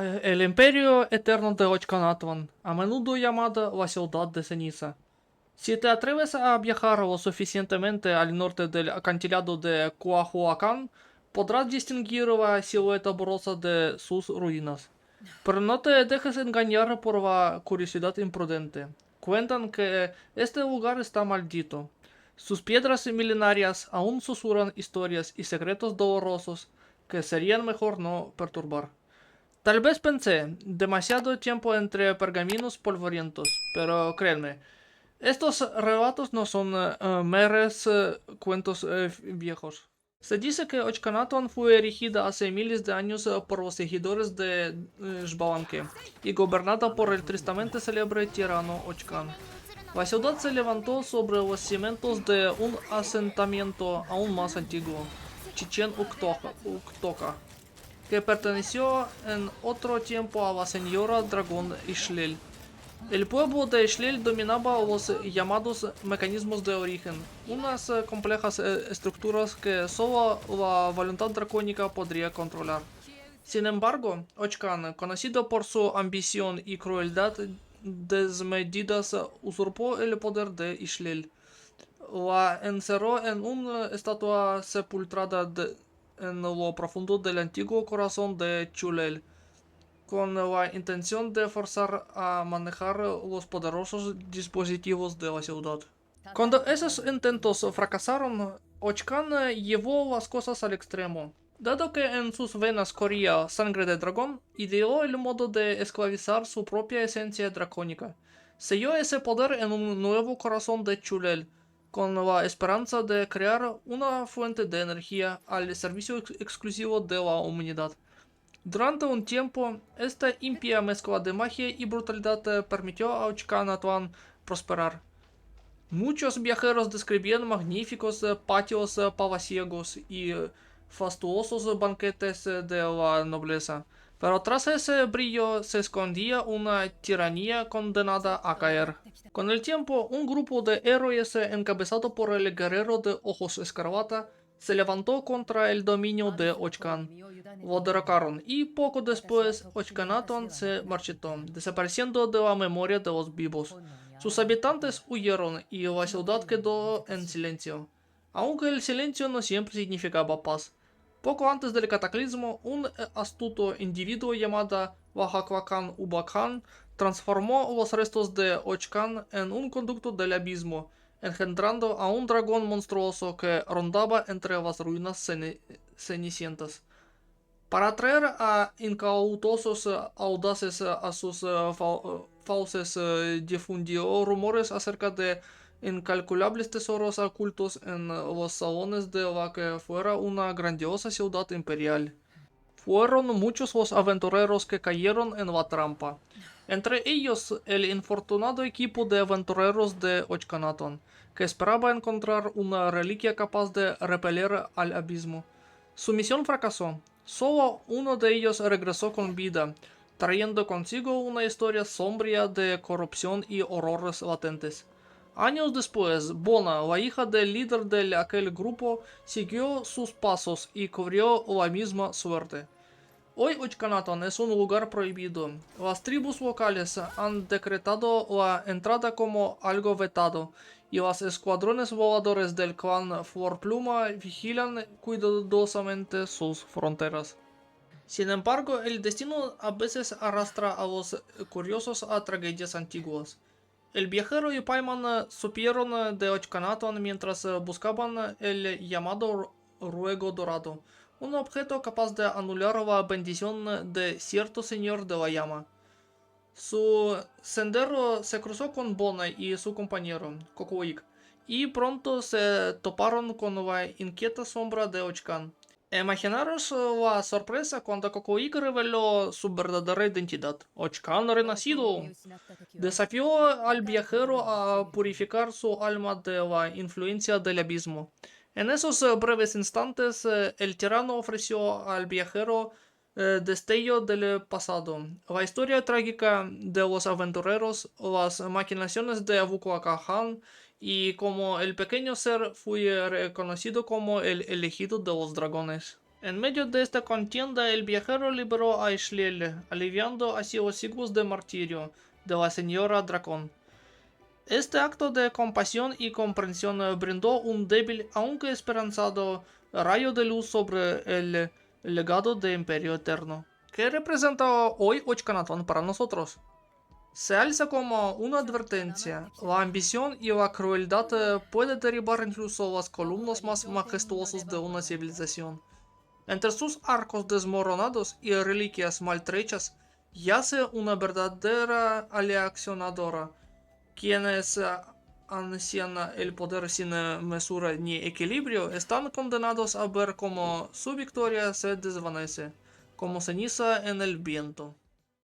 El imperio eterno de Ochcanatlan, a menudo llamada la ciudad de ceniza. Si te atreves a viajar lo suficientemente al norte del acantilado de Coahuacán, podrás distinguir la silueta borrosa de sus ruinas. Pero no te dejes engañar por la curiosidad imprudente. Cuentan que este lugar está maldito. Sus piedras milenarias aún susurran historias y secretos dolorosos que serían mejor no perturbar. Tal vez pensé demasiado tiempo entre pergaminos polvorientos, pero créanme, estos relatos no son meros cuentos viejos. Se dice que Ochcanatlan fue erigida hace miles de años por los seguidores de Xbalanque y gobernada por el tristemente célebre tirano Ochcan. La ciudad se levantó sobre los cimientos de un asentamiento aún más antiguo, Chichen Uctoca, que perteneció en otro tiempo a la señora dragón Ixtlel. El pueblo de Ixtlel dominaba los llamados mecanismos de origen, unas complejas estructuras que solo la voluntad dracónica podría controlar. Sin embargo, Ochcan, conocido por su ambición y crueldad desmedidas, usurpó el poder de Ixtlel. La encerró en una estatua sepultada en lo profundo del antiguo corazón de Chulel, con la intención de forzar a manejar los poderosos dispositivos de la ciudad. Cuando esos intentos fracasaron, Ochcan llevó las cosas al extremo. Dado que en sus venas corría sangre de dragón, ideó el modo de esclavizar su propia esencia dracónica. Selló ese poder en un nuevo corazón de Chulel, con la esperanza de crear una fuente de energía al servicio exclusivo de la humanidad. Durante un tiempo, esta impía mezcla de magia y brutalidad permitió a Ochcanatlan prosperar. Muchos viajeros describían magníficos patios palaciegos y fastuosos banquetes de la nobleza, pero tras ese brillo se escondía una tiranía condenada a caer. Con el tiempo, un grupo de héroes encabezado por el guerrero de ojos escarlata se levantó contra el dominio de Ochcan. Lo derrocaron y poco después Ochcanatlan se marchitó, desapareciendo de la memoria de los vivos. Sus habitantes huyeron y la ciudad quedó en silencio, aunque el silencio no siempre significaba paz. Poco antes del cataclismo, un astuto individuo llamado Oaxacuacán Ubacán transformó los restos de Ochcan en un conducto del abismo, engendrando a un dragón monstruoso que rondaba entre las ruinas cenicientas. Para atraer a incautosos audaces a sus fauces, difundió rumores acerca de incalculables tesoros ocultos en los salones de la que fuera una grandiosa ciudad imperial. Fueron muchos los aventureros que cayeron en la trampa, entre ellos el infortunado equipo de aventureros de Ochcanatlan, que esperaba encontrar una reliquia capaz de repeler al abismo. Su misión fracasó. Solo uno de ellos regresó con vida, trayendo consigo una historia sombría de corrupción y horrores latentes. Años después, Bona, la hija del líder de aquel grupo, siguió sus pasos y cubrió la misma suerte. Hoy Ochcanatlan es un lugar prohibido. Las tribus locales han decretado la entrada como algo vetado, y los escuadrones voladores del clan Florpluma vigilan cuidadosamente sus fronteras. Sin embargo, el destino a veces arrastra a los curiosos a tragedias antiguas. El viajero y Paiman supieron de Ochcanatlan mientras buscaban el llamado Ruego Dorado, un objeto capaz de anular la bendición de cierto señor de la llama. Su sendero se cruzó con Bona y su compañero, Cocoic, y pronto se toparon con la inquieta sombra de Ochcan. Imaginaros la sorpresa cuando Cocoic reveló su verdadera identidad. Ochcan renacido. Desafió al viajero a purificar su alma de la influencia del abismo. En esos breves instantes, el tirano ofreció al viajero destello del pasado, la historia trágica de los aventureros, las maquinaciones de Avucuacaján, y como el pequeño ser fue reconocido como el elegido de los dragones. En medio de esta contienda, el viajero liberó a Ishliel, aliviando así los siglos de martirio de la señora Dracón. Este acto de compasión y comprensión brindó un débil, aunque esperanzado, rayo de luz sobre el legado de Imperio Eterno. ¿Qué representa hoy Ochkanatón para nosotros? Se alza como una advertencia. La ambición y la crueldad puede derribar incluso las columnas más majestuosas de una civilización. Entre sus arcos desmoronados y reliquias maltrechas yace una verdadera aleccionadora. Quienes ansían el poder sin mesura ni equilibrio están condenados a ver cómo su victoria se desvanece, como ceniza en el viento.